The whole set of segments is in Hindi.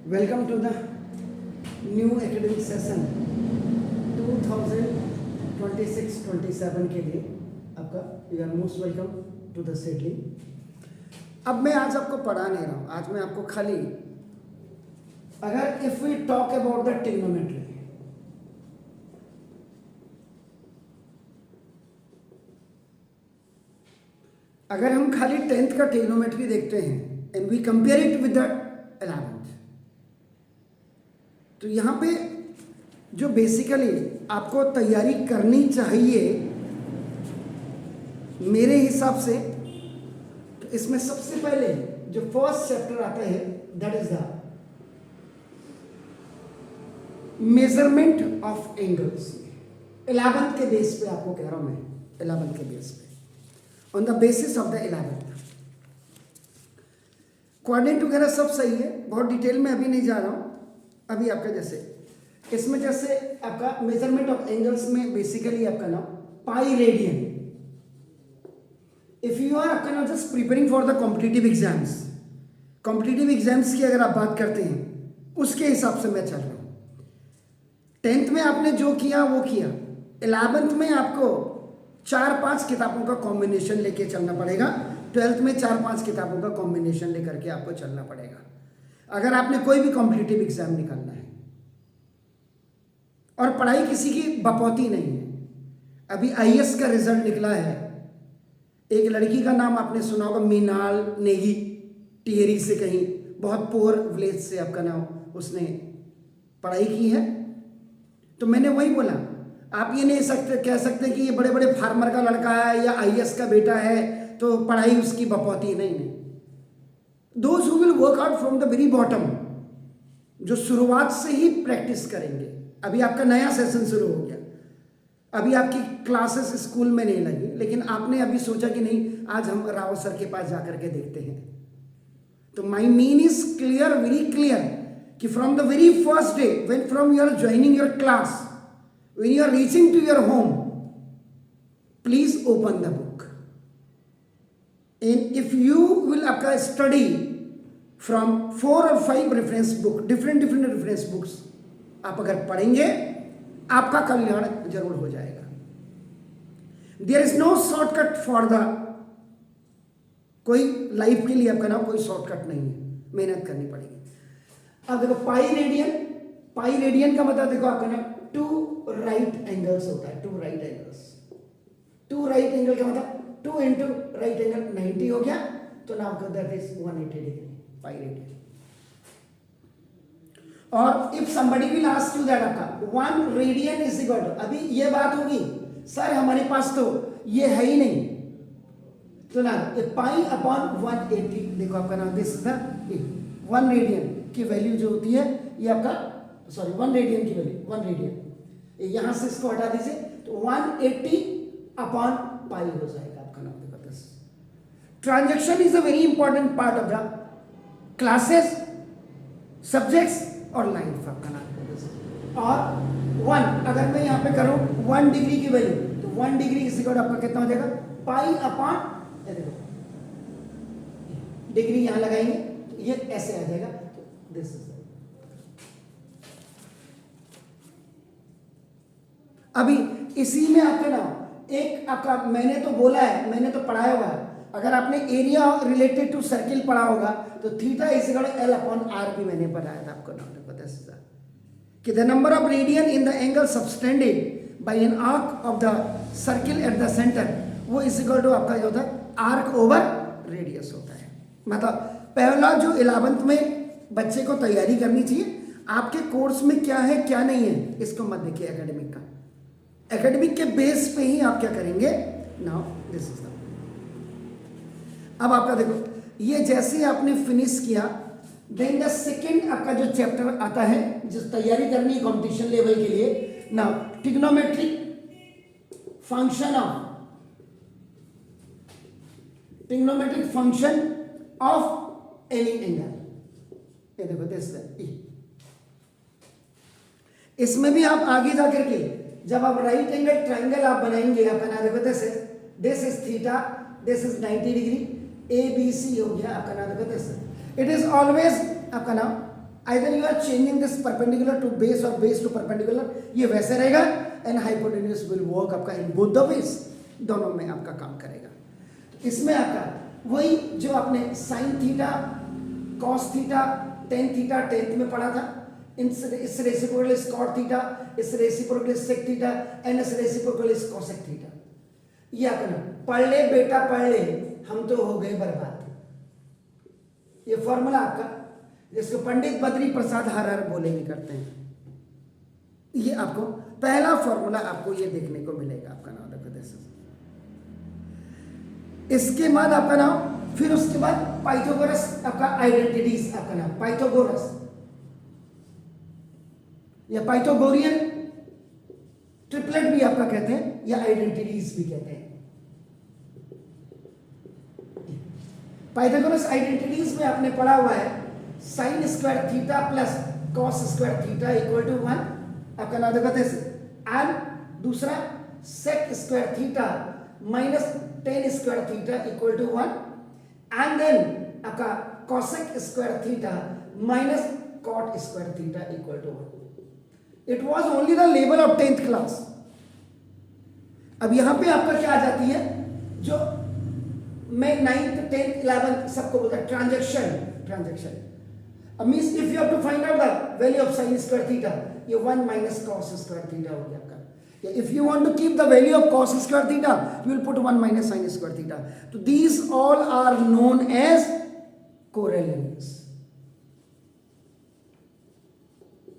Welcome to the new academic session 2026-27 के लिए आपका you are most welcome to the settling. अब मैं आज आपको पढ़ा नहीं रहा हूँ, आज मैं आपको खाली अगर if we talk about the trigonometry, अगर हम खाली 10th का ट्रिग्नोमेट्री देखते हैं and we compare it with the 11th, तो यहाँ पे जो बेसिकली आपको तैयारी करनी चाहिए मेरे हिसाब से, तो इसमें सबसे पहले जो फर्स्ट चैप्टर आता है that is the measurement of angles. 11th के बेस पे आपको कह रहा हूं मैं, 11th के बेस पे, on the basis of the 11th। Coordinate वगैरह सब सही है, बहुत डिटेल में अभी नहीं जा रहा हूं। अभी आपका जैसे इसमें जैसे आपका मेजरमेंट ऑफ एंगल्स में बेसिकली आपका नाम pi radian. If you are आपका नाम just preparing for the competitive exams, competitive exams की अगर आप बात करते हैं उसके हिसाब से मैं चल रहा हूं। 10th में आपने जो किया वो किया, 11th में आपको 4-5 किताबों का कॉम्बिनेशन लेके चलना पड़ेगा, 12th में 4-5 किताबों का कॉम्बिनेशन लेकर के आपको चलना पड़ेगा अगर आपने कोई भी कॉम्पिटिटिव एग्जाम निकालना है। और पढ़ाई किसी की बपौती नहीं है। अभी आईएएस का रिजल्ट निकला है, एक लड़की का नाम आपने सुना होगा, मीनाल नेगी, टिहरी से कहीं बहुत पुअर विलेज से आपका नाम, उसने पढ़ाई की है। तो मैंने वही बोला, आप ये नहीं कह सकते कि ये बड़े बड़े फार्मर का लड़का है या आईएएस का बेटा है तो पढ़ाई उसकी बपौती नहीं। Those who will work out from the very bottom, जो शुरुआत से ही प्रैक्टिस करेंगे। अभी आपका नया सेशन शुरू हो गया, अभी आपकी क्लासेस स्कूल में नहीं लगी, लेकिन आपने अभी सोचा कि नहीं आज हम राव सर के पास जाकर के देखते हैं। तो my mean is clear, very clear, कि from the very first day when from you are joining your class, when you are reaching to your home, please open the book and if you will आपका study from 4 or 5 reference book, different reference books, आप अगर पढ़ेंगे आपका कल्याण जरूर हो जाएगा। There is no shortcut for the, कोई लाइफ के लिए आपका नाम कोई शॉर्टकट नहीं है, मेहनत करनी पड़ेगी। अब देखो पाई रेडियन का मतलब देखो आपका नाम 2 राइट एंगल्स होता है, 2 राइट एंगल्स। 2 राइट एंगल का मतलब 2 इंटू राइट एंगल 90 हो गया, तो now that is 180 degree pi radian. और if somebody will ask you that आपका 1 रेडियन इज इक्वल टू, अभी ये बात होगी सर हमारे पास तो ये है ही नहीं, तो ना पाई अपॉन 180, देखो आपका नाम दिस इज द 1 रेडियन की वैल्यू जो होती है ये आपका, सॉरी 1 रेडियन की वैल्यू, 1 रेडियन यहां से इसको हटा दीजिए तो 180 अपॉन पाई हो जाएगा। Transaction is a very important part of the classes, subjects और लाइफ आपका नाम। और 1 अगर मैं यहाँ पे करूँ 1 डिग्री की वैल्यू, तो 1 डिग्री इसी को आपका कितना हो जाएगा, पाई अपॉन, देखो डिग्री यहाँ लगाएंगे तो ये ऐसे आ जाएगा, तो दिस इज। अभी इसी में आपका नाम एक आपका, मैंने तो बोला है, मैंने तो पढ़ाया हुआ है, अगर आपने एरिया रिलेटेड टू सर्किल पढ़ा होगा तो theta is equal to L upon R भी मैंने पढ़ाया था आपको नाम पता है कि the number of radian in the angle subtended bye an arc of the circle at the centre, वो इज इक्वल टू आपका जो होता है आर्क ओवर रेडियस होता है। मतलब पहला जो 11th में बच्चे को तैयारी करनी चाहिए, आपके कोर्स में क्या है क्या नहीं है इसको मत देखिए, एकेडमिक का, एकेडमिक के बेस पे ही आप क्या करेंगे। नाउ दिस इज द, अब आपका देखो ये जैसे आपने फिनिश किया, देन द सेकेंड आपका जो चैप्टर आता है जिस तैयारी करनी है कॉम्पिटिशन लेवल के लिए, now trigonometric function of any angle, ये देखो दिस, इसमें भी आप आगे जाकर के जब आप राइट एंगल ट्राइंगल आप बनाएंगे, आपका नाम देखो this is theta, this is 90 degree, ABC हो गया आपका नाम देखो दिस। इट इज ऑलवेज आपका नाम either you are changing this perpendicular to base और बेस टू परपेंडिकुलर, ये वैसे रहेगा, एंड हाइपोटेन्यूज विल वर्क आपका इन बोथ द वेज, दोनों में आपका काम करेगा। तो इसमें आपका वही जो आपने sine theta, cos theta, tan theta 10th में पढ़ा था, इस रेसिप्रोकल इज कॉट थीटा, इस reciprocal is sec theta, and इस रेसिप्रोकल इज कोसेक थीटा। ये आपका पढ़ ले बेटा पढ़ ले, हम तो हो गए बर्बाद। ये फॉर्मूला आपका जिसको पंडित बद्री प्रसाद हर हर बोले भी करते हैं, ये आपको पहला फॉर्मूला आपको ये देखने को मिलेगा आपका नाम देखो दिस। इसके बाद आपका नाम, फिर उसके बाद पाइथागोरस आपका आइडेंटिटीज, आपका नाम पाइथागोरस या पाइथागोरियन ट्रिपलेट भी आपका कहते हैं, या आइडेंटिटीज भी कहते हैं। पाइथागोरस आइडेंटिटीज में आपने पढ़ा हुआ है sine square theta plus cos square theta equal to 1, आपका नाम देखो दिस, एंड दूसरा sec square theta minus tan square theta equal to 1, and then आपका cosec square theta minus cot square theta equal to 1। It was only the level of 10th class. अब यहां पे आपका क्या आ जाती है, जो मैं 9th 10th 11th सबको बोलता है ट्रांजेक्शन। अब means if you have to find out the value of sine square theta, ये 1 माइनस कॉस स्क्वायर थीटा हो गया आपका। If you want to keep the value of cos square theta, you will put 1 minus sin square theta. So these all are known as corollaries.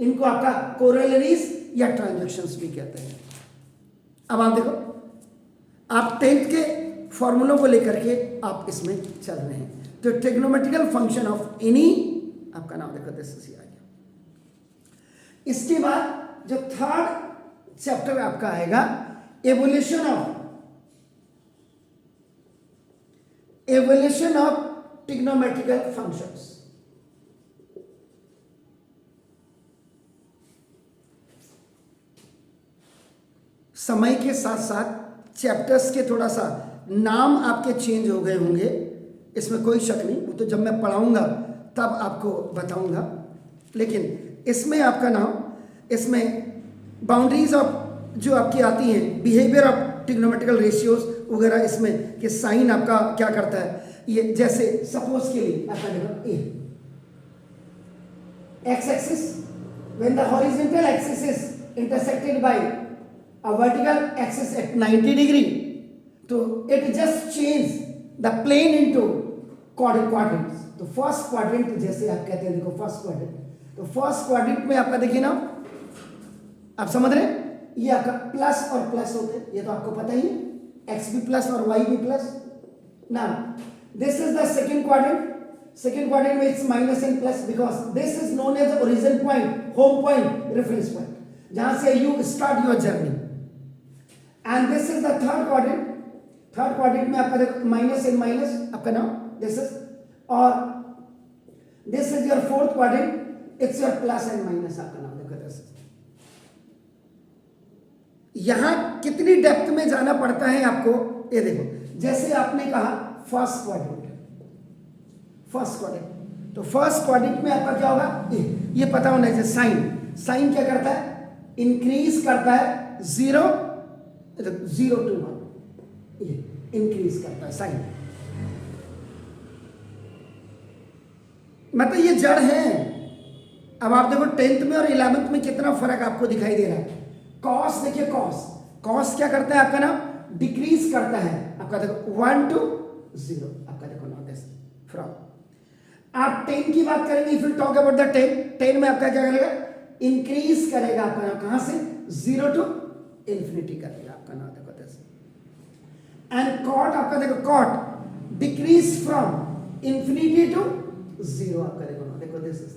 इनको आपका corollaries या transactions भी कहते हैं। अब आप देखो, आप 10th के फॉर्मूलों को लेकर के आप इसमें चल रहे हैं। तो ट्रिग्नोमेट्रिकल फंक्शन ऑफ एनी, आपका नाम देखो दिस आ गया। इसके बाद जो थर्ड चैप्टर आपका आएगा एवोल्यूशन ऑफ ट्रिग्नोमेट्रिकल फंक्शंस। समय के साथ साथ चैप्टर्स के थोड़ा सा नाम आपके चेंज हो गए होंगे, इसमें कोई शक नहीं, वो तो जब मैं पढ़ाऊंगा तब आपको बताऊंगा। लेकिन इसमें आपका नाम, इसमें बाउंड्रीज ऑफ जो आपकी आती हैं, बिहेवियर ऑफ ट्रिग्नोमेट्रिकल रेशियोज वगैरह, इसमें कि साइन आपका क्या करता है। ये जैसे सपोज के लिए आपका देखो a x axis, when the horizontal axis is intersected by a vertical axis at 90 degree, तो it just change the plane into quadrants. तो फर्स्ट क्वाड्रेंट जैसे आप कहते हैं, देखो फर्स्ट क्वाड्रेंट, तो फर्स्ट क्वाड्रेंट में आपका देखिए ना, आप समझ रहे हैं, ये आपका प्लस और प्लस होते हैं, ये तो आपको पता ही है, एक्स भी प्लस और वाई भी plus. Now this is the second quadrant में it's minus and plus, because this is known as origin point, home point, reference point, जहां से you start your journey. And this is the third quadrant में आपका देखो माइनस एंड माइनस, आपका नाम दिस इज, और this is your fourth quadrant, it's your plus and minus, आपका नाम देखो दिस। यहां कितनी डेप्थ में जाना पड़ता है आपको, ये देखो, जैसे आपने कहा फर्स्ट क्वाड्रेंट, तो फर्स्ट क्वाड्रेंट में आपका क्या होगा, ये पता होना चाहिए। साइन क्या करता है, इंक्रीज करता है 0 to 1, ये इंक्रीज करता है साइन, मतलब ये जड़ है। अब आप देखो 10th में और 11th में कितना फर्क आपको दिखाई दे रहा है। कॉस देखिए, कॉस क्या करता है आपका नाम, डिक्रीज करता है, आपका देखो 1 to 0, आपका देखो नाउ दिस फ्रॉम। आप 10 की बात करेंगे, if you talk about the 10 में आपका क्या करेगा, इंक्रीज करेगा आपका नाम, कहां से, 0 to इंफिनिटी करेगा, आपका नाम देखो दिस। एंड कॉट आपका देखो, cot decreases from infinity to 0, आपका देखो दिस इज।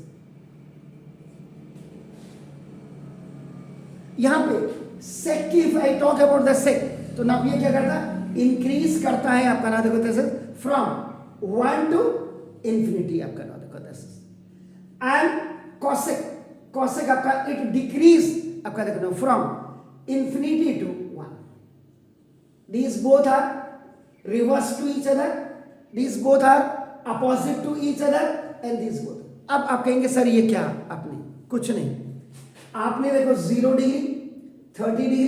यहां पे सेक की, if I talk about the sec, तो ना ये क्या करता है, इंक्रीज करता है, आपका नाम देखो दिस फ्रॉम 1 to इंफिनिटी, आपका नाम देखो दिस। एंड कॉसेक आपका इट डिक्रीज, आपका देखो from infinity to 1। These both are reverse to each other, these both are opposite to each other, and these both अब आप कहेंगे सर ये क्या, आपने कुछ नहीं, आपने देखो 0 degree, 30 degree,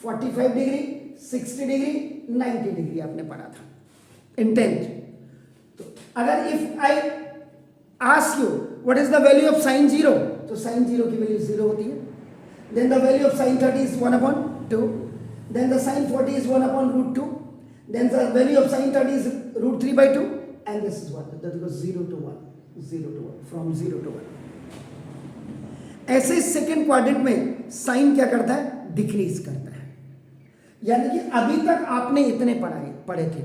45 degree, 60 degree, 90 degree आपने पढ़ा था इन 10th। तो अगर if I ask you what is the value of sine 0, तो साइन 0 की वैल्यू 0 होती है। Then the value of sine 30 is 1/2, then the sine 40 is 1/√2, then the value of sine 30 is √3/2, and this is what that is 0 to 1, 0 to 1, from 0 to 1। ऐसे सेकेंड क्वाड्रेंट में साइन क्या करता है, डिक्रीज करता है। यानी कि अभी तक आपने इतने पढ़े थे।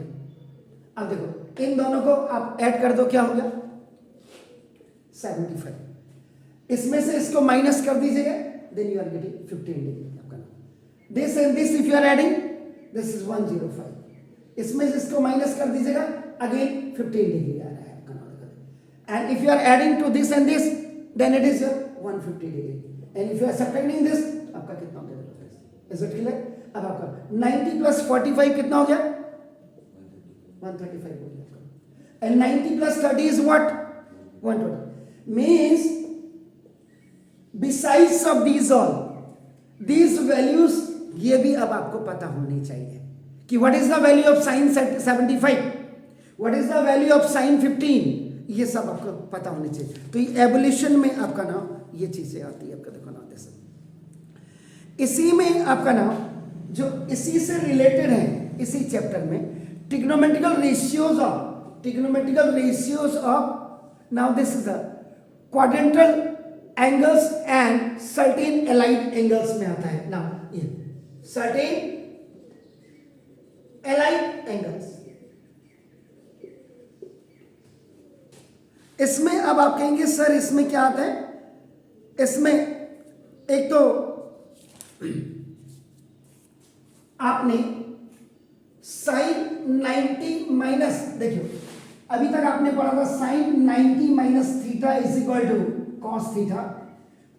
अब देखो इन दोनों को आप ऐड कर दो, क्या हो गया 75। इसमें से इसको माइनस कर दीजिएगा, then you are getting 15 degree आपका। This and this if you are adding, this is 105। इसमें से इसको माइनस कर दीजिएगा, अगेन 15 डिग्री आ रहा है आपका नाम। And if you are adding to this and this, then it is 150 degree. And if you are subtracting this, आपका कितना हो गया, इज इट क्लियर? अब आपका 90 + 45 कितना हो गया, 135 हो गया। And 90 + 30 is what, 120। Means besides of these all these values, ये भी अब आपको पता होनी चाहिए कि what is the value of sign 75, what is the value of sign 15, ये सब आपको पता होनी चाहिए। तो ये एवोल्यूशन में आपका नाम ये चीजें आती है आपका, देखो ना जैसे इसी में आपका नाम जो इसी से रिलेटेड है, इसी चैप्टर में trigonometrical ratios of now this is the quadrantal angles and certain allied angles में आता है। नाउ ये सर्टेन एलाइड एंगल्स, इसमें अब आप कहेंगे सर इसमें क्या आता है, इसमें एक तो आपने साइन 90 माइनस, देखियो अभी तक आपने पढ़ा था sine 90 minus theta is equal to cos theta,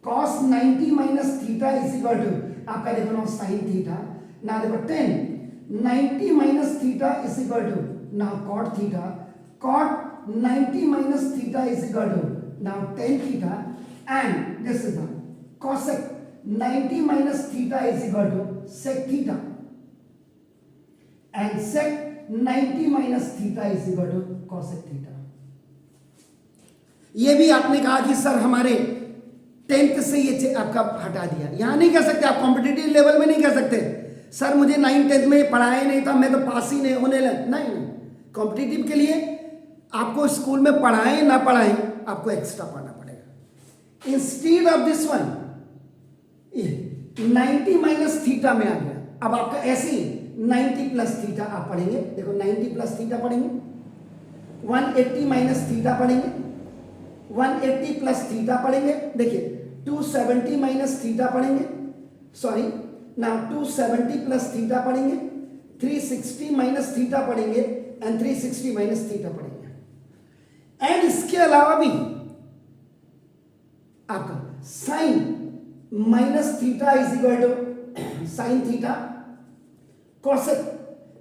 cos 90 minus theta is equal to आपका देखो ना साइन थीटा। ना देखो 10 90 minus theta is equal to now cot theta, cot 90 minus theta is equal to now tan theta, and this is the cosec 90 minus theta is equal to sec theta, and sec 90 minus theta is equal to cosec theta. ये भी आपने कहा कि सर हमारे 10th से ये आपका हटा दिया, यहां नहीं कह सकते आप, कॉम्पिटिटिव लेवल में नहीं कह सकते सर मुझे 9th 10th में पढ़ाया नहीं था, मैं तो पास ही नहीं होने लगा। नहीं, कॉम्पिटिटिव के लिए आपको स्कूल में पढ़ाएं ना पढ़ाएं, आपको एक्स्ट्रा पढ़ना पड़ेगा। Instead of this one 90 minus theta में आ गया, अब आपका ऐसे ही 90 प्लस थीटा आप पढ़ेंगे। देखो 90 प्लस थीटा पढ़ेंगे, 180 माइनस थीटा पढ़ेंगे, 180 प्लस थीटा पढ़ेंगे, देखिए 270 माइनस थीटा पढ़ेंगे, सॉरी ना 270 प्लस थीटा पढ़ेंगे, 360 माइनस थीटा पढ़ेंगे, एंड 360 माइनस थीटा पढ़ेंगे। एंड इसके अलावा भी आपका sine minus theta is equal to sine theta, cosec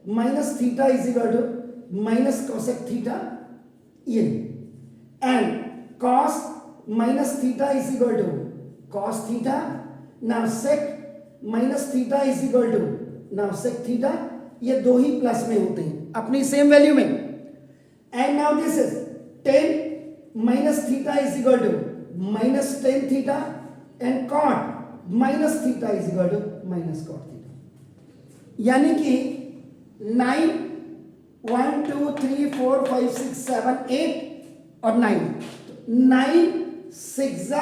minus theta is equal to minus cosec theta, ये and cos minus theta is equal to cos theta, now sec minus theta is equal to now sec theta. ये दो ही प्लस में होते हैं अपनी सेम वैल्यू में। And now this is 10 minus theta is equal to minus tan theta, and cot minus theta is equal to minus cot theta. यानी कि 9 1 2 3 4 5 6 7 8 और 9 9 6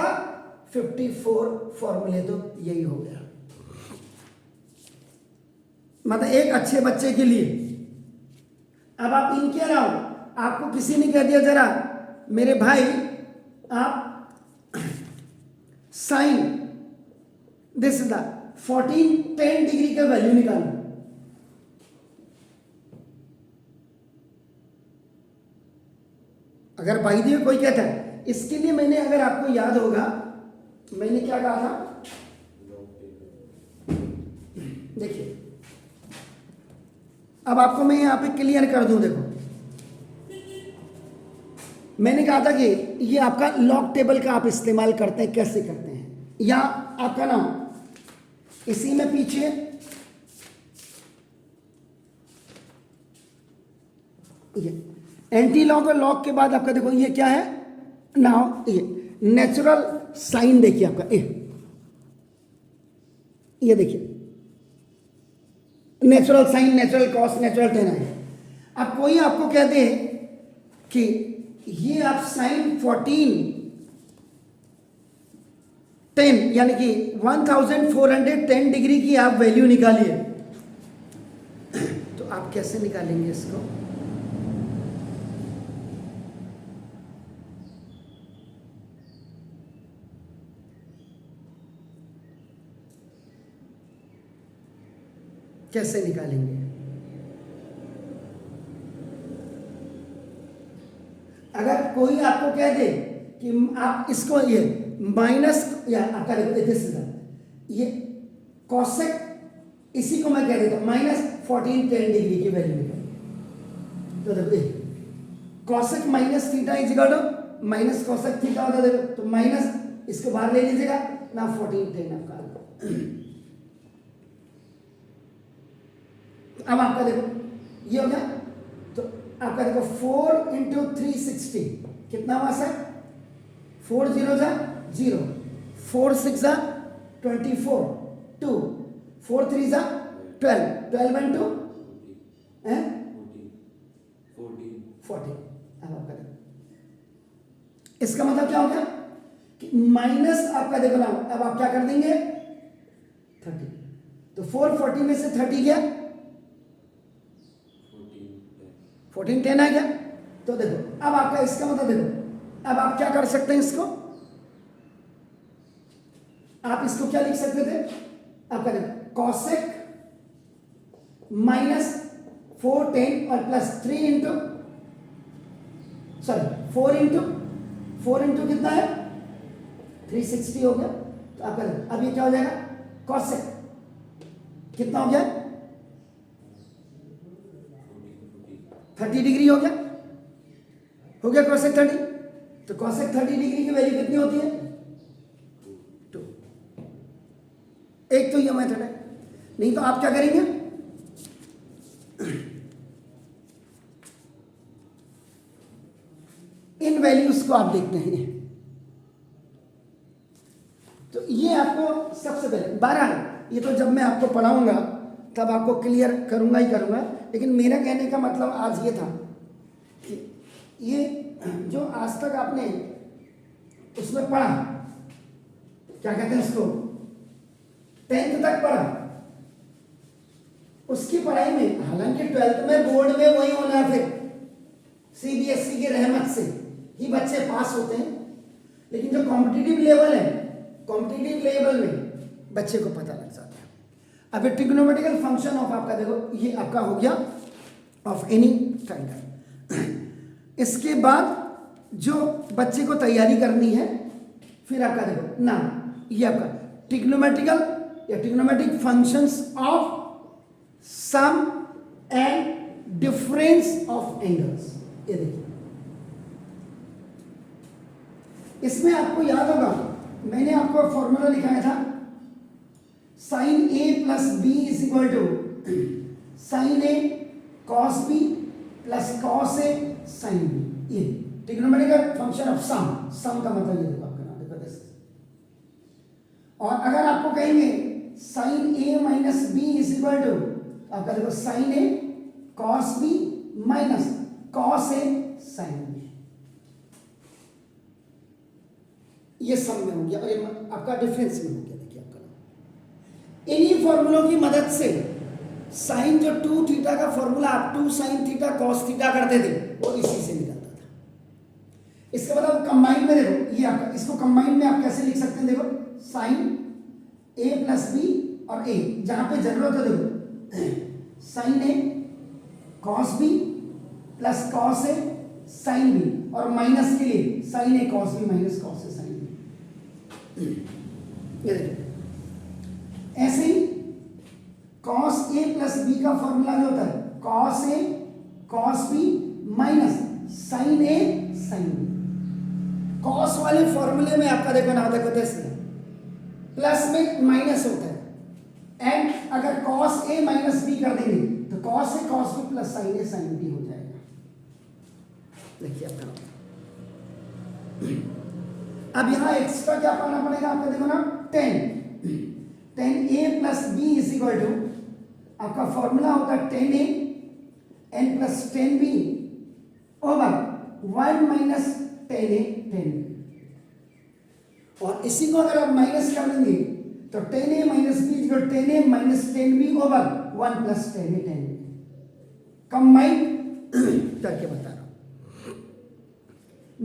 54 फॉर्मूले तो यही हो गया। मतलब एक अच्छे बच्चे के लिए। अब आप इनके अलावा आपको किसी ने कह दिया जरा मेरे भाई आप sine this is the 14 10 degree का वैल्यू निकालो, अगर बाई दी कोई कहता है, इसके लिए मैंने अगर आपको याद होगा मैंने क्या कहा था, देखिए अब आपको मैं यहां पे क्लियर कर दूं। देखो मैंने कहा था कि ये आपका लॉग टेबल का आप इस्तेमाल करते हैं, कैसे करते हैं, या आपका ना इसी में पीछे ये एंटी लॉग और लॉग के बाद आपका देखो ये क्या है नाउ, ये नेचुरल साइन देखिए आपका ये देखिए natural sine, natural cos, natural tan है। अब कोई आपको कह दे कि ये आप साइन 10 यानी कि 1410 डिग्री की आप वैल्यू निकालिए, तो आप कैसे निकालेंगे इसको? कैसे निकालेंगे? अगर कोई आपको कह दे कि आप इसको ये माइनस, या आपका देखो ये कॉसेक, इसी को मैं कह देता हूं -1410 डिग्री की वैल्यू निकालिए, तो देखो cosec minus theta is equal to minus cosec theta होता है, देखो तो माइनस इसको बाहर ले लीजिएगा ना 1410 आपका। अब आपका देखो ये हो गया, तो आपका देखो 4 × 360 कितना हुआ सर? 4 0 जा 0, 4 6 जा 24, 2 4 3 जा 12, 12 × 2 14। अब आपका देखो इसका मतलब क्या हो गया कि माइनस आपका देखो ना, अब आप क्या कर देंगे 30, तो 440 में से 30 गया 1410 आ गया। तो देखो अब आपका इसका मतलब देखो अब आप क्या कर सकते हैं, इसको आप इसको क्या लिख सकते थे, आपका देखो कॉसेक -410 और +3 4 इंटू कितना है 360 हो गया। तो आपका देखो अब ये क्या हो जाएगा, कॉसेक कितना हो गया 30 डिग्री हो गया कॉसेक 30। तो कॉसेक 30 डिग्री की वैल्यू कितनी होती है 2। एक तो ये मेथड है, नहीं तो आप क्या करेंगे, इन वैल्यूज को आप देखते हैं। तो ये आपको सबसे पहले 12, ये तो जब मैं आपको पढ़ाऊंगा तब आपको क्लियर करूंगा ही करूंगा, लेकिन मेरा कहने का मतलब आज ये था कि ये जो आज तक आपने उसमें पढ़ा, क्या कहते हैं उसको, 10th तक पढ़ा, उसकी पढ़ाई में, हालांकि 12th में बोर्ड में वही होना, फिर CBSE की रहमत से ही बच्चे पास होते हैं, लेकिन जो कॉम्पिटिटिव लेवल है, कॉम्पिटिटिव लेवल में बच्चे को पता लग जाता है। अब ट्रिग्नोमेट्रिकल फंक्शन ऑफ आपका देखो ये आपका हो गया ऑफ एनी ट्रायंगल। इसके बाद जो बच्चे को तैयारी करनी है, फिर आपका देखो ना ये आपका ट्रिग्नोमेट्रिकल या trigonometric functions of sum and difference of angles. ये देखिए इसमें आपको याद होगा मैंने आपको फॉर्मूला लिखाया था, sin A + B = sin A cos B + cos A sin B। ये ट्रिग्नोमेट्रिकल फंक्शन ऑफ सम का मतलब ये देखो आपका नाम देखो this। और अगर आपको कहेंगे sin A - B = आपका देखो sin A cos B - cos A sin B, ये सम में हो गया और ये आपका डिफरेंस में हो गया। देखिए आपका इन्हीं फॉर्मूलों की मदद से साइन जो 2 थीटा का फॉर्मूला आप 2 sin थीटा cos थीटा करते थे वो इसी से निकलता था। इसका मतलब कंबाइन में देखो ये आपका, इसको कंबाइन में आप कैसे लिख सकते हैं, देखो sin A + B और A जहां पे जरूरत है देखो sin A cos B + cos A sin B, और माइनस के लिए sin A cos B - cos A sin B। ये देखिए ऐसे ही cos A + B का फॉर्मूला जो होता है cos A cos B - sin A sine B. Cos वाले फॉर्मूले में आपका देखो ना, देखो जैसे प्लस में माइनस होता है, एंड अगर कॉस ए माइनस बी कर देंगे तो cos A cos B plus sign A sine B हो जाएगा। देखिए आपका अब यहां एक्स्ट्रा क्या करना पड़ेगा आपको, देखो ना 10 a plus b is equal to, आपका फॉर्मूला होगा 10a n plus 10b over 1 minus 10a 10b, और इसी को अगर आप माइनस कर लेंगे तो 10a minus B equal 10a minus 10b over 1 plus 10a 10b। Combine करके बता रहा हूं।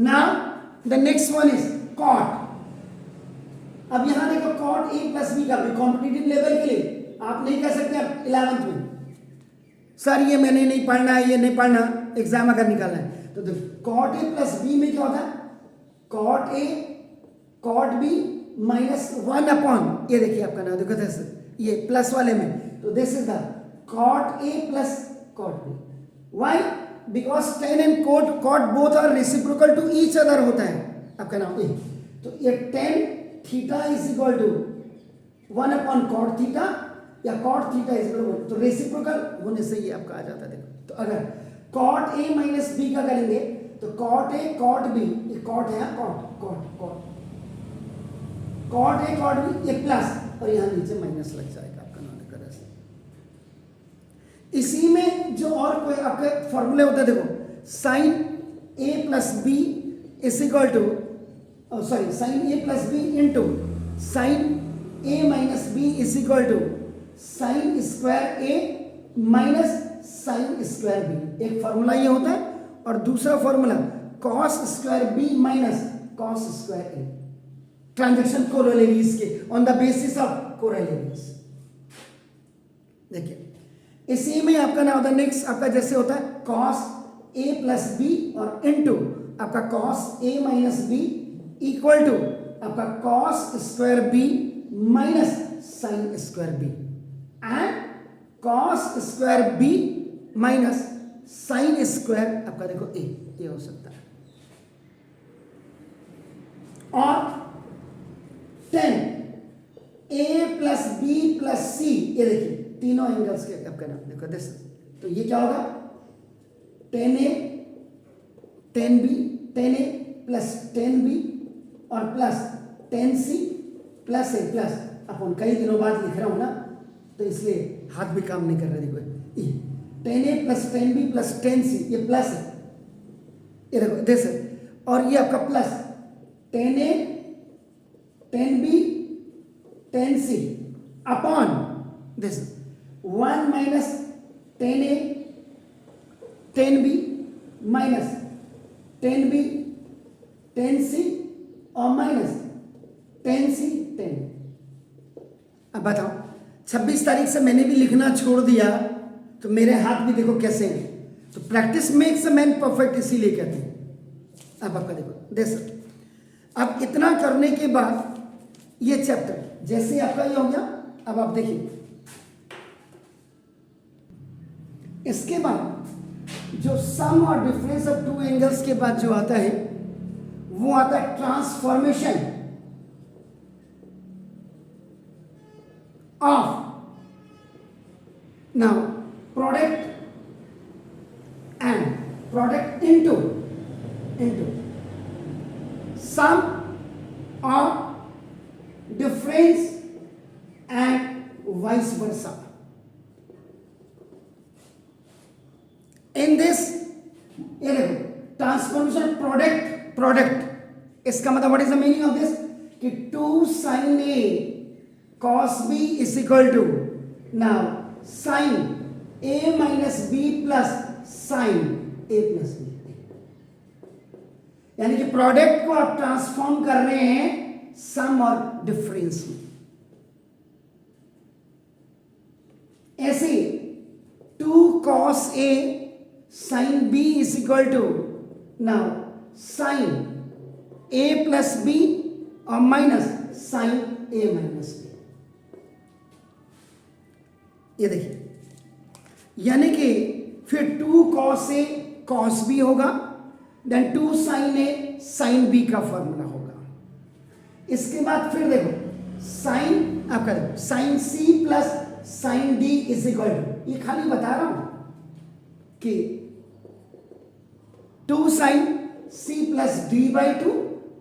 Now the next one is cot. अब यहां देखो कॉट ए प्लस बी का भी कॉम्पिटिटिव लेवल के लिए आप नहीं कर सकते। आप 11th में सर ये मैंने नहीं पढ़ना है, ये नहीं पढ़ना, एग्जाम अगर निकालना है तो कॉट ए प्लस बी में क्या होता है, cot A cot B minus 1 upon, ये देखिए आपका नाम देखो जैसे ये प्लस वाले में, तो this is the cot a plus cot b. Why? Because tan and cot both are reciprocal to each other होता है आपका नाम ए, तो ये tan theta is equal to 1 upon cot theta या cot theta is equal to, तो रेसिप्रोकल होने से ये आपका आ जाता है। देखो तो अगर कॉट ए माइनस बी का करेंगे तो कॉट ए कॉट बी, ये कॉट है cot cot cot cot A cot B, ये प्लस और यहां नीचे माइनस लग जाएगा आपका नाम देखो ऐसे। इसी में जो और कोई आपके फॉर्मूले होते हैं, देखो sine A plus b is equal to, sorry sine A plus b into sine A minus B is equal to sine square a minus sine square b. एक फॉर्मूला ये होता है, और दूसरा formula cos square b minus cos square a. Transaction corollaries के on the basis of corollaries. देखिए इसी में आपका ना होता है नेक्स्ट आपका जैसे होता है कॉस ए प्लस बी और इनटू आपका cos a minus B equal to आपका cos square b minus sine square b and cos square b minus sine square आपका देखो ए, ये हो सकता है। और 10 ए प्लस बी प्लस सी, ये देखिए तीनों एंगल्स के आपका नाम देखो दिस, तो ये क्या होगा 10a 10b 10a plus 10b और प्लस 10c प्लस ए प्लस अपन कई दिनों बाद लिख रहा हूं ना, तो इसलिए हाथ भी काम नहीं कर रहे। देखो 10a plus 10b plus 10c, ये प्लस है, ये देखो दिस है, और ये आपका plus 10a 10b 10c upon this 1 minus 10a 10b minus 10b 10c और माइनस 10c 10। अब बताओ 26 तारीख से मैंने भी लिखना छोड़ दिया तो मेरे हाथ भी देखो कैसे हैं। तो practice makes a man perfect, इसीलिए कहते हैं। अब आपका देखो देख, अब इतना करने के बाद ये चैप्टर जैसे आपका ये हो गया। अब आप देखिए इसके बाद जो सम और डिफरेंस ऑफ टू एंगल्स के बाद जो आता है वो आता है transformation of now product and product into sum or difference and vice versa. In this transformation product इसका मतलब what is the meaning of this कि 2 sin A cos B is equal to now sin A minus B plus sin A plus B, यानी कि प्रोडक्ट को आप ट्रांसफॉर्म कर रहे हैं सम और डिफरेंस में। ऐसे 2 cos A sin B is equal to now sin A plus B और minus sin A minus B। ये देखिए यानी कि फिर 2 cos A cos B होगा then 2 sine A sine B का फॉर्मूला होगा। इसके बाद फिर देखो साइन आपका देखो sine C plus sine D is equal to, ये खाली बता रहा हूं कि 2 sine C plus D by 2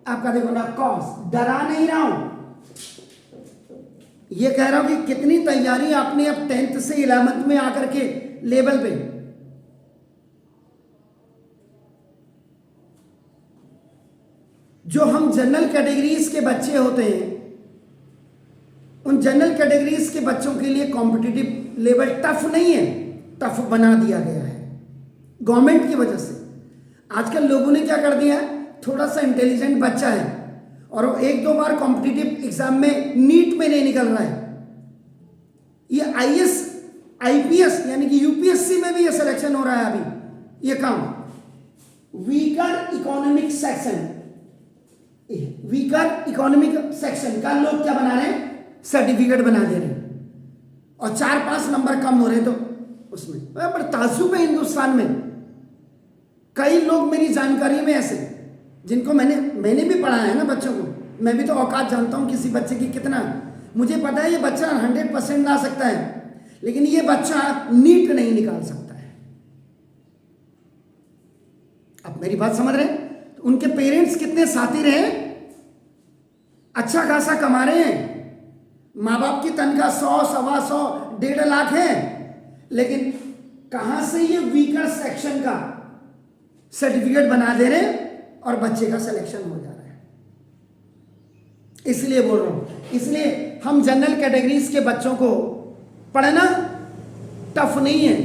आपका देखो ना कॉस, डरा नहीं रहा हूं, ये कह रहा हूं कि कितनी तैयारी आपने अब 10th से 11th में आकर के लेवल पे, जो हम जनरल कैटेगरीज के बच्चे होते हैं, उन जनरल कैटेगरीज के बच्चों के लिए कॉम्पिटिटिव लेवल टफ नहीं है, टफ बना दिया गया है गवर्नमेंट की वजह से। आजकल लोगों ने क्या कर दिया है, थोड़ा सा इंटेलिजेंट बच्चा है और वो 1-2 बार कॉम्पिटिटिव एग्जाम में नीट में नहीं निकल रहा है, ये आईएएस आईपीएस यानी कि यूपीएससी में भी ये सिलेक्शन हो रहा है अभी। ये काम weaker economic section, weaker economic section का लोग क्या बना रहे हैं, सर्टिफिकेट बना दे रहे हैं और 4-5 नंबर कम हो रहे तो उसमें। पर ताज्जुब है हिंदुस्तान में, कई लोग मेरी जानकारी में ऐसे जिनको मैंने भी पढ़ाया है ना बच्चों को, मैं भी तो औकात जानता हूं किसी बच्चे की कितना, मुझे पता है ये बच्चा 100% ला सकता है, लेकिन ये बच्चा नीट नहीं निकाल सकता है। अब मेरी बात समझ रहे हैं? तो उनके पेरेंट्स कितने साथी रहे, अच्छा खासा कमा रहे हैं, माँ बाप की तनख्वाह 100, 125, 1.5 लाख है, लेकिन कहां से ये वीकर सेक्शन का सर्टिफिकेट बना दे रहे हैं और बच्चे का सिलेक्शन हो जा रहा है। इसलिए बोल रहा हूं, इसलिए हम जनरल कैटेगरीज के बच्चों को पढ़ना टफ नहीं है,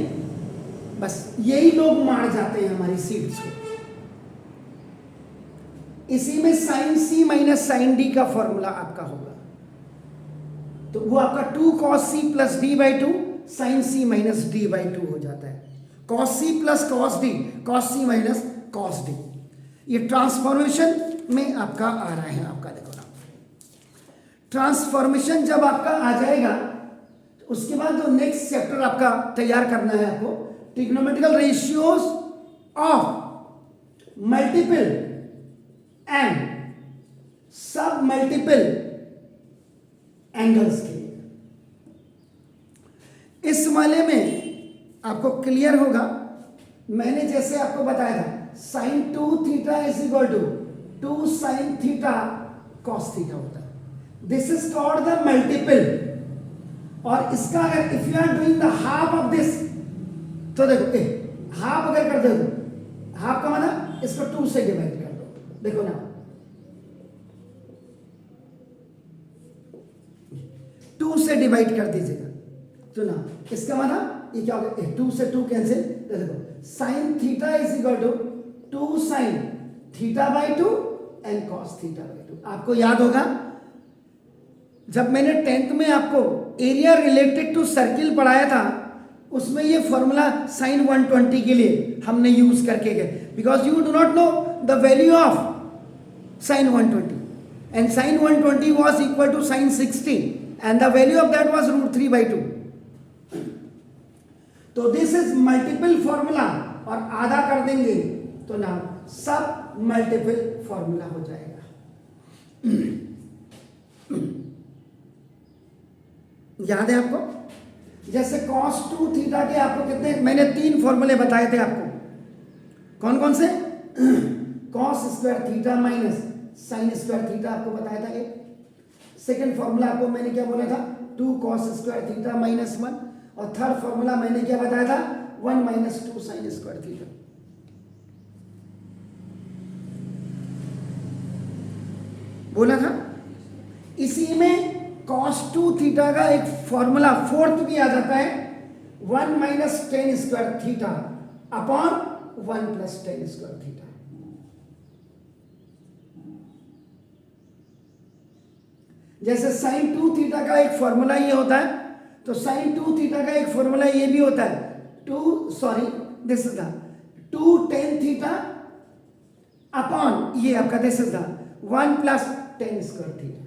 बस यही लोग मार जाते हैं हमारी सीट्स को। इसी में sine C minus sine D का फॉर्मूला आपका होगा, तो वो आपका 2 cos c plus D by 2 sine C minus D by 2 हो जाता है। cos c plus cos d, cos c minus cos d, ये ट्रांसफॉर्मेशन में आपका आ रहा है। आपका देखो ना, ट्रांसफॉर्मेशन जब आपका आ जाएगा तो उसके बाद जो नेक्स्ट चैप्टर आपका तैयार करना है आपको, trigonometrical ratios of multiple and सब मल्टीपल एंगल्स के लिए। इस वाले में आपको क्लियर होगा, मैंने जैसे आपको बताया था sine 2 theta is equal to 2 sine theta cos theta होता है। This is called the multiple, और इसका अगर if you are doing the half of this, तो देखो हाफ अगर कर दो, हाफ का मतलब इसको 2 से डिवाइड कर दो, देखो ना 2 से डिवाइड कर दीजिएगा, तो ना इसका मतलब ये क्या होगा, 2 से 2 कैंसिल, तो देखो sine theta is equal to 2 sine theta by 2 and cos theta by 2। आपको याद होगा जब मैंने 10th में आपको एरिया रिलेटेड टू सर्किल पढ़ाया था, उसमें ये फॉर्मूला साइन 120 के लिए हमने यूज करके गए, because you do not know the value of sine 120 and sine 120 was equal to sine 60 and the value of that was √3/2. तो दिस इज मल्टीपल फॉर्मूला, और आधा कर देंगे तो ना सब मल्टीपल फॉर्मूला हो जाएगा। याद है आपको? जैसे cos 2 थीटा के आपको कितने, मैंने 3 फॉर्मूले बताए थे आपको, कौन कौन से? cos square theta minus sine square theta आपको बताया था एक। सेकेंड फॉर्मूला आपको मैंने क्या बोला था, 2 cos स्क्वायर थीटा माइनस 1, और थर्ड फॉर्मूला मैंने क्या बताया था, 1 माइनस 2 साइन स्क्वायर थीटा। बोला था। इसी में cos 2 थीटा का एक फॉर्मूला फोर्थ भी आ जाता है, 1 minus tan square theta upon 1 plus ten square theta. जैसे साइन 2 थीटा का एक फॉर्मूला ये होता है, तो साइन 2 थीटा का एक फॉर्मूला ये भी होता है, this is the 2 tan theta upon ये आपका this is the 1 plus ten square theta.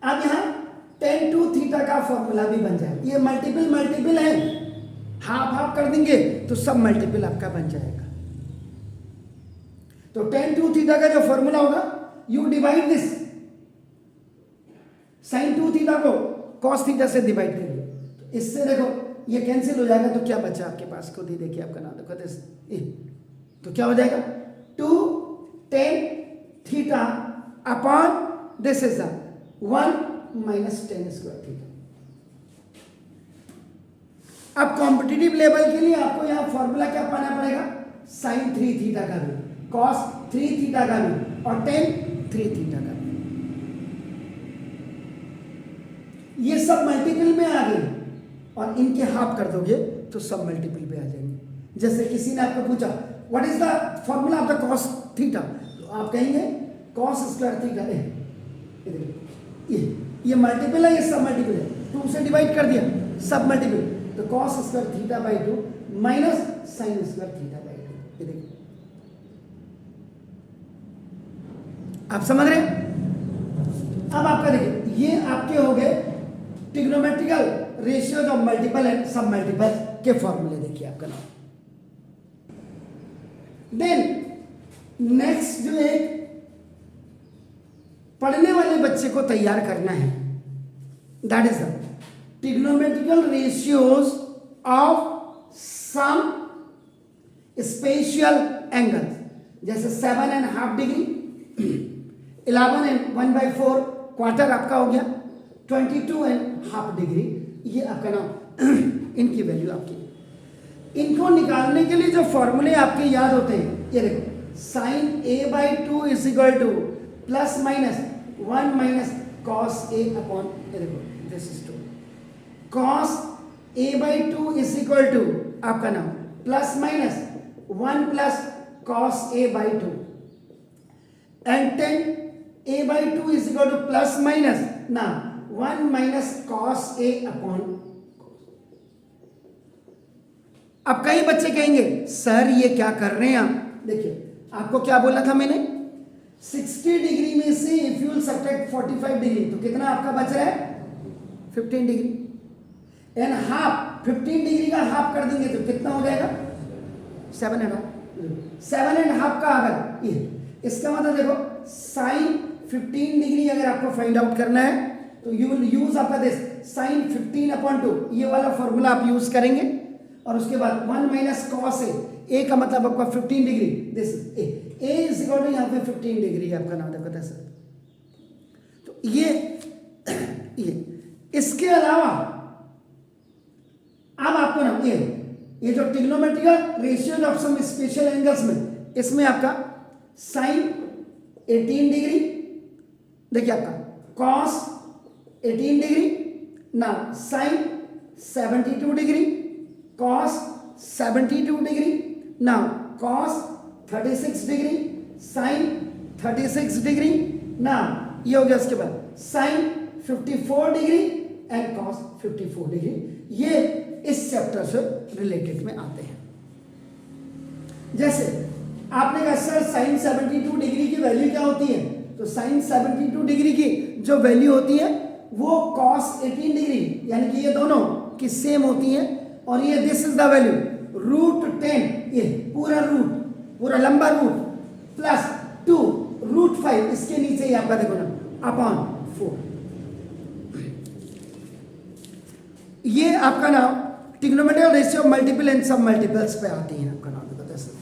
अब यहां टेन 2 थीटा का फॉर्मूला भी बन जाएगा। ये मल्टीपल है, हाफ हाफ कर देंगे तो सब मल्टीपल आपका बन जाएगा। तो tan 2 थीटा का जो फॉर्मूला होगा, you divide this sin 2 theta को cos थीटा से डिवाइड करिए, तो इससे देखो ये कैंसिल हो जाएगा, तो क्या बचा आपके पास, खुद ही देखिए आपका नाम देखो तो क्या हो जाएगा 2 tan theta upon this is 1 minus tan square theta. अब कॉम्पिटिटिव लेवल के लिए आपको यहां फॉर्मूला क्या पाना पड़ेगा, sin 3 थीटा का भी, cos 3 थीटा का भी और tan 3 थीटा का भी। ये सब मल्टीपल में आ गए और इनके हाफ कर दोगे तो सब मल्टीपल पे आ जाएंगे। जैसे किसी ने आपको पूछा what is the formula of the cos theta, तो आप कहेंगे cos स्क्वायर थीटा। ये मल्टीपल है, ये सब मल्टीपल है, 2 से डिवाइड कर दिया, सब मल्टीपल, तो cos square theta by 2 minus sin square theta by 2। ये देखिए आप समझ रहे हैं। अब आपका देखिए ये आपके हो गए trigonometrical ratios of multiple and सब मल्टीपल के फॉर्मूले। देखिए आपका नाम। देन नेक्स्ट जो एक पढ़ने वाले बच्चे को तैयार करना है, that is the trigonometrical ratios of some special angles, जैसे 7.5 डिग्री, 11 and 1/4 क्वार्टर आपका हो गया, 22.5 डिग्री, ये आपका नाम इनकी वैल्यू आपकी। इनको निकालने के लिए जो फॉर्मूले आपके याद होते हैं, ये देखो sin a/2 is equal to plus minus 1 minus cos a upon, ये देखो this is 2, cos a/2 is equal to आपका नाम plus minus 1 plus cos a/2 and tan a/2 is equal to plus minus ना 1 माइनस cos a अपॉन। अब कई बच्चे कहेंगे सर ये क्या कर रहे हैं आप, देखिए आपको क्या बोला था मैंने, 60 डिग्री में से if you will subtract 45 degree तो कितना आपका बच रहा है 15 डिग्री, एंड हाफ 15 डिग्री का हाफ कर देंगे तो कितना हो जाएगा 7.5 का। अगर ये इसका मतलब देखो sin 15 डिग्री अगर आपको फाइंड आउट करना है तो यू विल यूज आपका दिस sin 15/2, ये वाला फॉर्मूला आप यूज करेंगे, और उसके बाद 1 माइनस cos a का मतलब आपका 15 degree, this a is equal to यहाँ पे 15 डिग्री आपका नाम देखो सर। तो ये इसके अलावा अब आपको ना ये जो trigonometrical ratios of some special angles में, इसमें आपका sin 18 डिग्री, देखिए आपका cos 18 डिग्री, ना sin 72 डिग्री, cos 72 डिग्री, ना cos 36 डिग्री, sin 36 डिग्री, ना ये हो गया। उसके बाद sin 54 degree and cos 54 degree, ये इस चैप्टर से रिलेटेड में आते हैं। जैसे आपने कहा सर sin 72 डिग्री की वैल्यू क्या होती है, तो sin 72 डिग्री की जो वैल्यू होती है वो cos 18 डिग्री, यानी कि ये दोनों की सेम होती है, और ये दिस इज द वैल्यू √10, ये पूरा रूट, पूरा लंबा रूट प्लस 2 √5, इसके नीचे ही आपका देखो ना अपॉन 4। ये आपका नाम trigonometrical ratio of multiple and sub multiples पे आती है आपका नाम बता sir.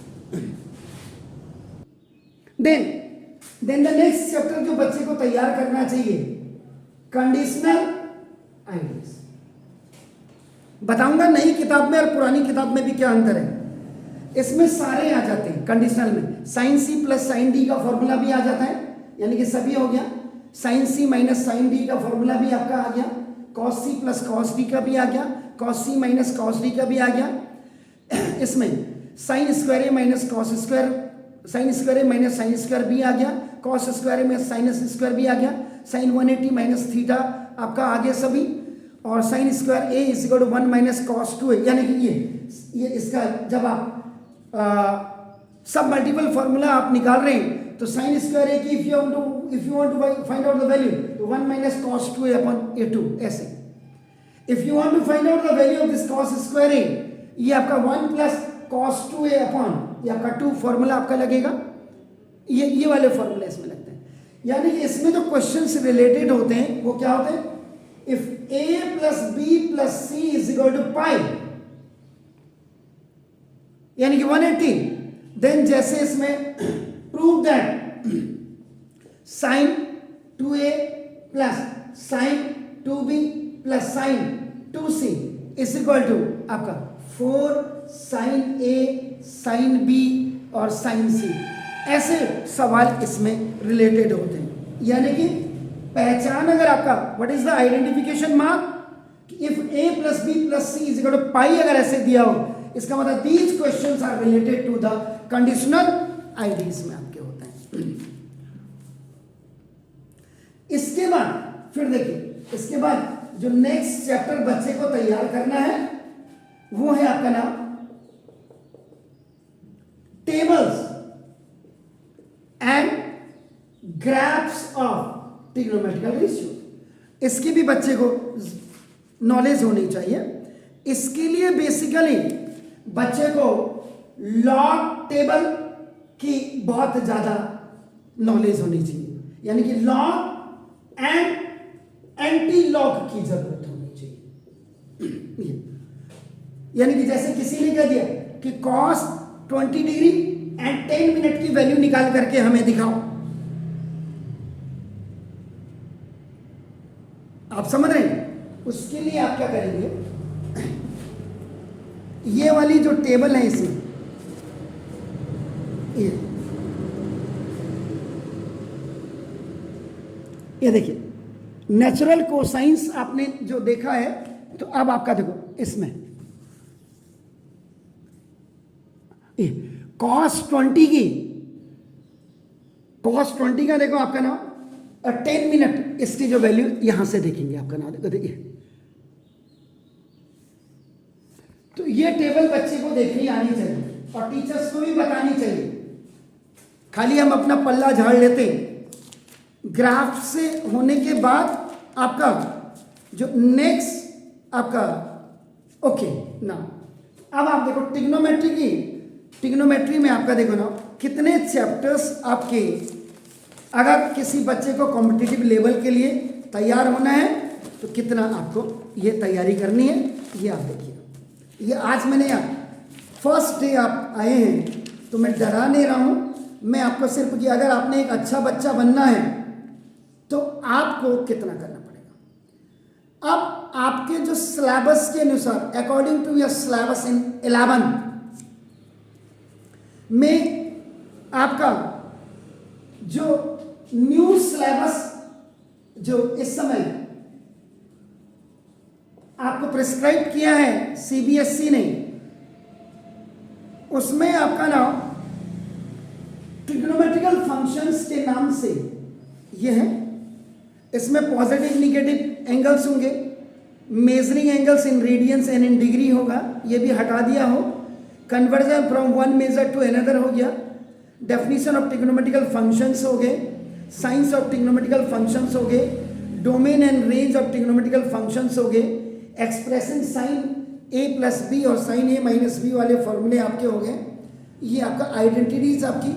Then the next chapter जो बच्चे को तैयार करना चाहिए, कंडीशनल आइडियल्स। बताऊंगा नई किताब में और पुरानी किताब में भी क्या अंतर है। इसमें सारे आ जाते हैं कंडीशनल में, sin c plus sin d का फॉर्मूला भी आ जाता है, यानी कि सभी हो गया, sin c minus sin d का फॉर्मूला भी आपका आ गया, cos c plus cos d का भी आ गया, cos c minus cos d का भी आ गया। इसमें sin square a minus cos square, sin square a minus sin square भी आ गया, cos स्क्वायर में साइनस स्क्वायर भी आ गया, sin 180 माइनस थीटा आपका आ गया सभी, और sin square a is equal to 1 minus cos 2a, यानी कि ये इसका जब आप सब मल्टीपल फॉर्मूला आप निकाल रहे हैं तो sin स्क्वायर a की if you want to find out the value तो 1 minus cos 2a upon a2, ऐसे। If you want to find out the value of this cos square a, ये आपका 1 प्लस cos 2a अपॉन, ये आपका 2 फॉर्मूला आपका लगेगा, ये वाले फॉर्मूले इसमें लगते हैं। यानी कि इसमें जो क्वेश्चंस रिलेटेड होते हैं वो क्या होते हैं, if a plus B plus c is equal to pi, यानी कि 180, देन जैसे इसमें prove that sine 2a plus sine 2b plus sine 2c is equal to आपका 4 साइन a साइन b और साइन c, ऐसे सवाल इसमें रिलेटेड होते हैं। यानी कि पहचान अगर आपका what is the identification mark, if a plus b plus c is equal to pi अगर ऐसे दिया हो, इसका मतलब these questions are related to the conditional IDs में आपके होते हैं। इसके बाद फिर देखिए, इसके बाद जो नेक्स्ट चैप्टर बच्चे को तैयार करना है वो है आपका नाम tables and graphs of trigonometrical ratio. इसकी भी बच्चे को नॉलेज होनी चाहिए। इसके लिए बेसिकली बच्चे को लॉग टेबल की बहुत ज्यादा नॉलेज होनी चाहिए, यानी कि लॉग एंड एंटी लॉग की जरूरत होनी चाहिए। यानी कि जैसे किसी ने कह दिया कि कॉस 20 डिग्री एंड 10 मिनट की वैल्यू निकाल करके हमें दिखाओ, आप समझ रहे हैं? उसके लिए आप क्या करेंगे, ये वाली जो टेबल है इसे ये देखिए, नेचुरल कोसाइंस आपने जो देखा है, तो अब आपका देखो इसमें कॉस 20 का देखो आपका नाम 10 मिनट, इसकी जो वैल्यू यहां से देखेंगे आपका नाम देखो, देखिए तो ये टेबल बच्चे को देखनी आनी चाहिए और टीचर्स को भी बतानी चाहिए। खाली हम अपना पल्ला झाड़ लेते हैं। ग्राफ से होने के बाद आपका जो नेक्स्ट आपका ओके ना, अब आप देखो ट्रिग्नोमेट्री में आपका देखो ना कितने चैप्टर्स आपके, अगर किसी बच्चे को कॉम्पिटिटिव लेवल के लिए तैयार होना है तो कितना आपको ये तैयारी करनी है, ये आप देखिए। ये आज मैंने फर्स्ट डे आप आए हैं तो मैं डरा नहीं रहा हूं, मैं आपको सिर्फ कि अगर आपने एक अच्छा बच्चा बनना है तो आपको कितना करना पड़ेगा। अब आपके जो सिलेबस के अनुसार, according to your syllabus in 11 में आपका जो न्यू सिलेबस जो इस समय आपको प्रिस्क्राइब किया है सीबीएसई ने, उसमें आपका नाम ट्रिग्नोमेट्रिकल फंक्शंस के नाम से ये है। इसमें पॉजिटिव निगेटिव एंगल्स होंगे, measuring angles in radians and in degree होगा, ये भी हटा दिया हो। Conversion from one measure to another हो गया। डेफिनेशन ऑफ ट्रिग्नोमेट्रिकल फंक्शंस हो गए, साइंस ऑफ ट्रिग्नोमेट्रिकल फंक्शंस हो गए, domain and range of trigonometrical functions हो गए, expression sine a plus B और साइन a माइनस बी वाले फॉर्मूले आपके हो गए। ये आपका आइडेंटिटीज आपकी,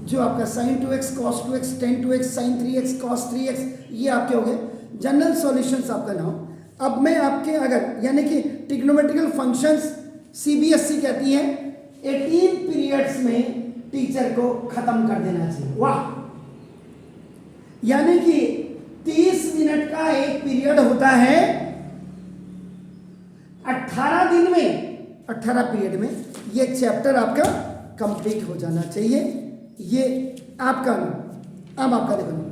जो आपका sine 2x cos 2x tan 2x sine 3x cos 3x, ये आपके हो गए जनरल सॉल्यूशंस आपका नाम। अब मैं आपके अगर यानी कि ट्रिग्नोमेट्रिकल फंक्शंस सीबीएसई कहती है 18 पीरियड्स में टीचर को खत्म कर देना चाहिए। वाह, यानी कि 30 मिनट का एक पीरियड होता है, 18 दिन में 18 पीरियड में ये चैप्टर आपका कंप्लीट हो जाना चाहिए। ये आपका अब आपका देखो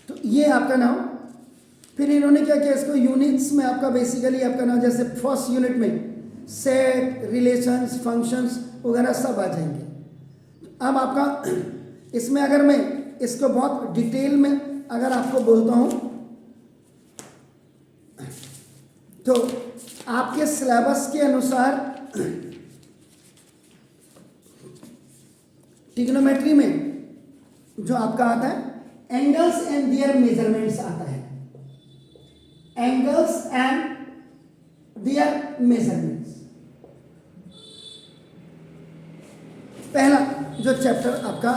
तो ये आपका नाम, फिर इन्होंने क्या किया इसको यूनिट्स में आपका बेसिकली आपका नाम, जैसे फर्स्ट यूनिट में सेट, रिलेशंस, फंक्शंस वगैरह सब आ जाएंगे। अब आपका इसमें अगर मैं इसको बहुत डिटेल में अगर आपको बोलता हूं तो आपके सिलेबस के अनुसार ट्रिग्नोमेट्री में जो आपका आता है एंगल्स एंड देयर मेजरमेंट्स आता है, एंगल्स एंड देयर मेजरमेंट्स। पहला जो चैप्टर आपका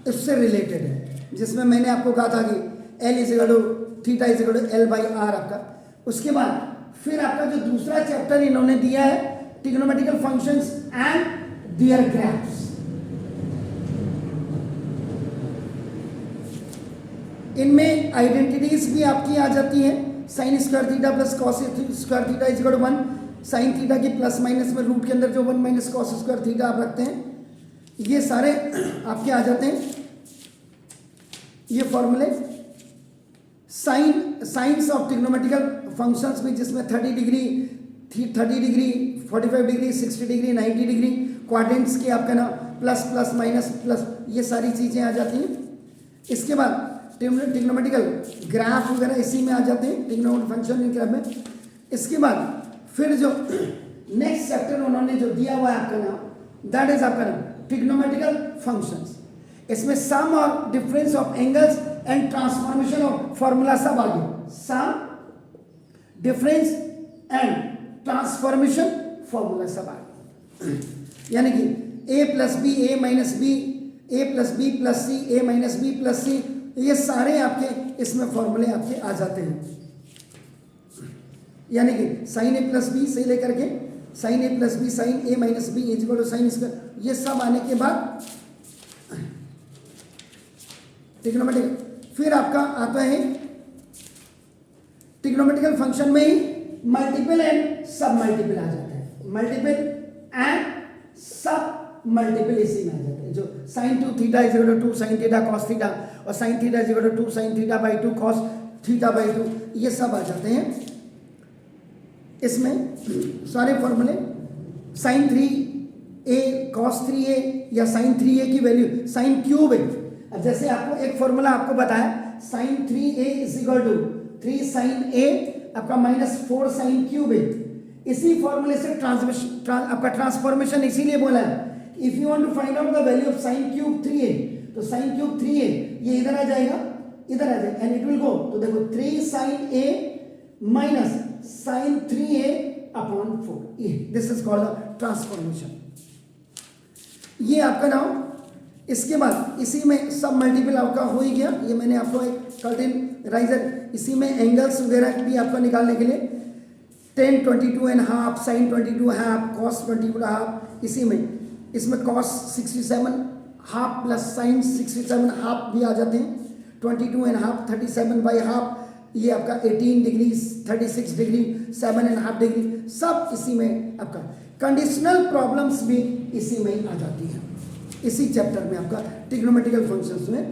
इससे रिलेटेड है, जिसमें मैंने आपको कहा था कि L is equal to theta is equal to L by R आपका। उसके बाद फिर आपका जो दूसरा चैप्टर इन्होंने दिया है trigonometrical functions and their graphs. इनमें आइडेंटिटीज भी आपकी आ जाती हैं, sine square theta plus cos square theta is equal to 1, sine theta की प्लस माइनस में रूट के अंदर जो 1 माइनस कॉस स्क्वायर थीटा आप रखते हैं, ये सारे आपके आ जाते हैं ये फॉर्मूले। साइंस ऑफ ट्रिग्नोमेट्रिकल फंक्शंस में जिसमें 30 degree 45 degree 60 degree 90 degree quadrants के आपका ना प्लस प्लस माइनस प्लस ये सारी चीज़ें आ जाती हैं। इसके बाद ट्रिग्नोमेट्रिकल ग्राफ वगैरह इसी में आ जाते हैं, ट्रिग्नोमेट्रिक फंक्शन ग्राफ में। इसके बाद फिर जो नेक्स्ट चैप्टर उन्होंने जो दिया हुआ है आपका नाम, दैट इज आपका नाम ट्रिग्नोमेट्रिकल फंक्शंस। इसमें सम और difference of angles and transformation of formula सब आ गया, sum difference and transformation formula सब आ गया। यानी कि A plus B A minus B A plus B plus C A minus B plus सी, ये सारे आपके इसमें फॉर्मूले आपके आ जाते हैं। यानी कि साइन ए प्लस बी से लेकर के sine A plus B sine A minus B is equal to sine square, ये सब आने के बाद ट्रिग्नोमेट्रिकल फिर आपका आता है ट्रिग्नोमेट्रिकल फंक्शन में ही मल्टीपल एंड सब मल्टीपल आ जाता है, मल्टीपल एंड सब मल्टीपल इसी में आ जाते हैं। जो sine 2 theta is equal to 2 sine theta cos theta और sine theta is equal to 2 sine theta by 2 cos theta by 2, ये सब आ जाते हैं इसमें सारे फॉर्मूले। साइन 3a कॉस 3a या साइन 3a की वैल्यू साइन क्यूब है। अब जैसे आपको एक फॉर्मूला आपको बताया sine 3a is equal to 3 sine a आपका माइनस 4 साइन क्यूब है। इसी फॉर्मूले से आपका ट्रांसफॉर्मेशन इसीलिए बोला है, if you want to find out the value of sine cube 3a, तो साइन क्यूब 3a ये इधर आ जाएगा, इधर आ जाएगा एंड इट विल गो, तो देखो 3 sine a minus sine 3a upon 4, this is called transformation. ये आपका नाम। इसके बाद इसी में सब मल्टीपल आपका हो ही गया, ये मैंने आपको एक कर्टेन राइजर, इसी में एंगल्स वगैरह भी आपका निकालने के लिए tan 22.5 sin 22.5 cos 22.5, इसी में इसमें cos 67.5 प्लस sin 67.5 भी आ जाते हैं। 22.5 37/2 ये आपका 18 डिग्री 36 डिग्री 7.5 डिग्री सब इसी में आपका। कंडीशनल प्रॉब्लम्स भी इसी में ही आ जाती है, इसी चैप्टर में आपका ट्रिग्नोमेट्रिकल फंक्शंस में।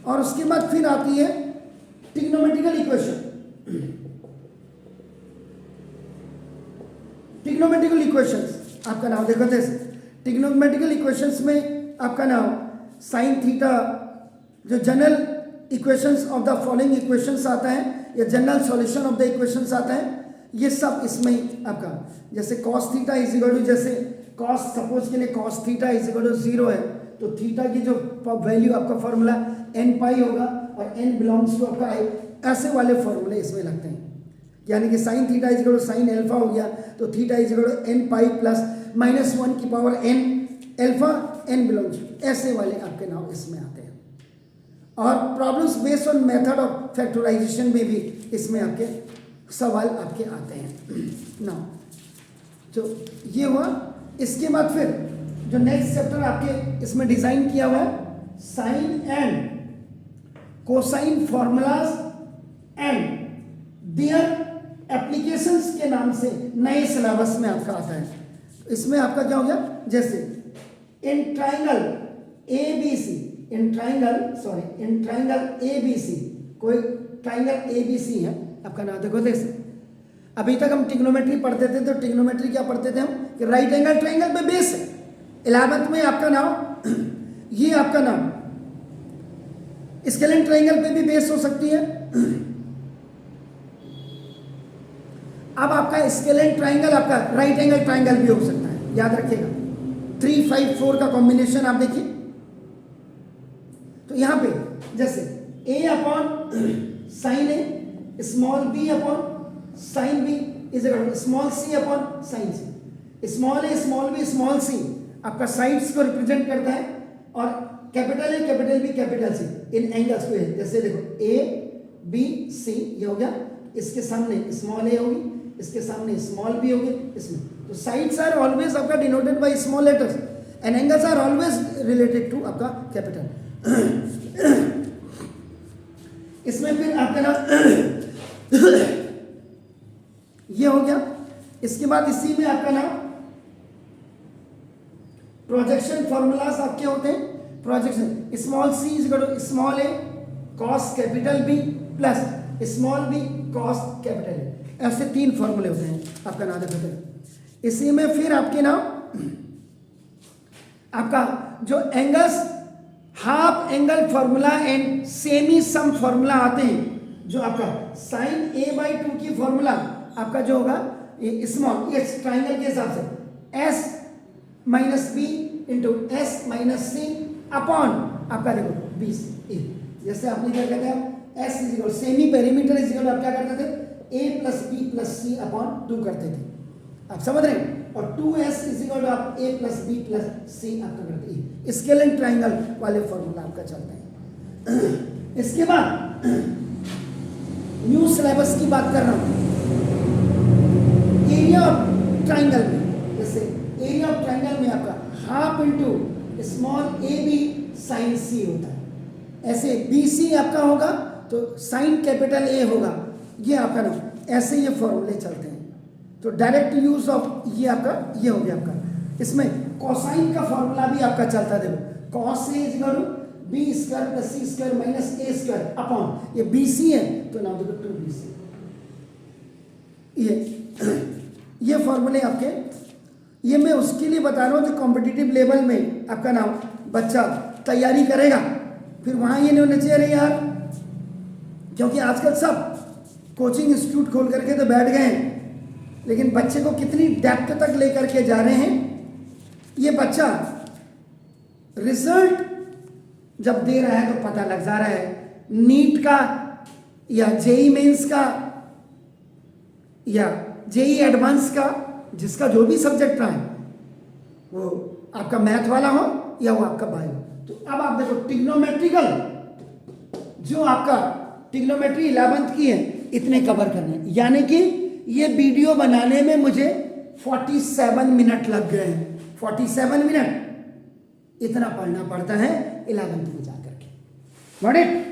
और उसके बाद फिर आती है ट्रिग्नोमेट्रिकल इक्वेशन। ट्रिग्नोमेट्रिकल इक्वेशंस आपका नाम देखो, ट्रिग्नोमेट्रिकल इक्वेशंस में आपका नाम साइन थीटा, जो general equations of the following equations आता है या general solution of the equations आता है, ये सब इसमें ही आपका। जैसे cos theta is equal to, जैसे कॉस सपोज के लिए cos theta is equal to 0 है, तो थीटा की जो वैल्यू आपका फॉर्मूला n पाई होगा और n बिलोंग्स टू आपका i, ऐसे वाले फॉर्मूले इसमें लगते हैं। यानी कि sine theta is equal to sine alpha हो गया, तो theta is equal to n pi plus -1 की power n alpha n belongs, ऐसे वाले आपके नाम इसमें आते हैं। और problems based on method of factorisation में भी इसमें आपके सवाल आपके आते हैं ना। तो ये हुआ। इसके बाद फिर जो नेक्स्ट चैप्टर आपके इसमें डिजाइन किया हुआ है sine and cosine formulas and their applications के नाम से नए सिलेबस में आपका आता है। इसमें आपका क्या हो गया, जैसे in triangle ABC, in triangle ABC, कोई ट्राइंगल ABC है आपका नाम देखो। जैसे अभी तक हम ट्रिग्नोमेट्री पढ़ते थे, तो ट्रिग्नोमेट्री क्या पढ़ते थे हम कि राइट एंगल ट्राइंगल पे बेस है। 11th में आपका नाम ये आपका नाम स्केलेन ट्राइंगल पे भी बेस हो सकती है। अब आपका स्केलेन ट्राइंगल आपका राइट एंगल ट्राइंगल भी हो सकता है, याद रखिएगा। 3 5 4 का कॉम्बिनेशन आप देखिए, तो यहां पे जैसे a/2 sine a small b upon sine b is equal to small c upon sine c. Small a small b small c आपका साइड्स को रिप्रेजेंट करता है और capital A capital B capital C इन एंगल्स को है। जैसे देखो ए बी सी ये हो गया, इसके सामने स्मॉल ए होगी, इसके सामने स्मॉल बी होगी, इसमें तो साइड्स आर ऑलवेज आपका denoted by small letters and angles are always related to आपका कैपिटल। इसमें फिर आपका ना ये हो गया। इसके बाद इसी में आपका ना प्रोजेक्शन फॉर्मूलाज आपके होते हैं। Projection small C is equal to small A cos capital B plus small B cos capital A, ऐसे 3 फॉर्मूले होते हैं आपका ना देखो। इसी में फिर आपके ना आपका जो angles half angle formula and semi sum formula आते हैं, जो आपका साइन ए बाई 2 की फॉर्मूला आपका जो होगा स्मॉल ये ट्राइंगल के हिसाब से s minus b into s minus c upon आपका देखो बी ए। जैसे आपने क्या कहते हैं s is equal semi perimeter is equal आप क्या करते थे a plus B plus c upon 2 करते थे, आप समझ रहे हैं। और 2s इज इक्वल टू आप a plus B plus c आपका करते हैं। स्केल एंड ट्राइंगल वाले फॉर्मूला आपका चलते हैं। इसके बाद न्यू सिलेबस की बात कर रहा हूं। एरिया ऑफ ट्राइंगल में जैसे एरिया ऑफ ट्राइंगल में आपका half into small a b sine c होता है। ऐसे बी सी आपका होगा तो साइन कैपिटल ए होगा, ये आपका ना ऐसे ये फॉर्मूले चलते हैं। तो डायरेक्ट यूज ऑफ ये आपका ये हो गया आपका। इसमें कोसाइन का फॉर्मूला भी आपका चलता है। देखो cos A is equal to B square plus C square minus A square upon ये बी सी है तो नाउ देखो 2bc। ये फॉर्मूले आपके ये मैं उसके लिए बता रहा हूँ जो कॉम्पिटिटिव लेवल में आपका नाम बच्चा तैयारी करेगा, फिर वहाँ ये नहीं होना चाहिए अरे यार, क्योंकि आजकल सब कोचिंग इंस्टीट्यूट खोल करके तो बैठ गए हैं, लेकिन बच्चे को कितनी डेप्थ तक लेकर के जा रहे हैं। ये बच्चा रिजल्ट जब दे रहा है तो पता लग जा रहा है नीट का या जेई मेंस का या जेई एडवांस का, जिसका जो भी सब्जेक्ट रहा है वो आपका मैथ वाला हो या वो आपका बायो। तो अब आप देखो टिग्नोमेट्रिकल जो आपका टिग्नोमेट्री 11th की है इतने कवर करने हैं, यानी कि ये वीडियो बनाने में मुझे 47 मिनट लग गए हैं। 47 मिनट इतना पढ़ना पड़ता है 11th में जाकर के। Got it.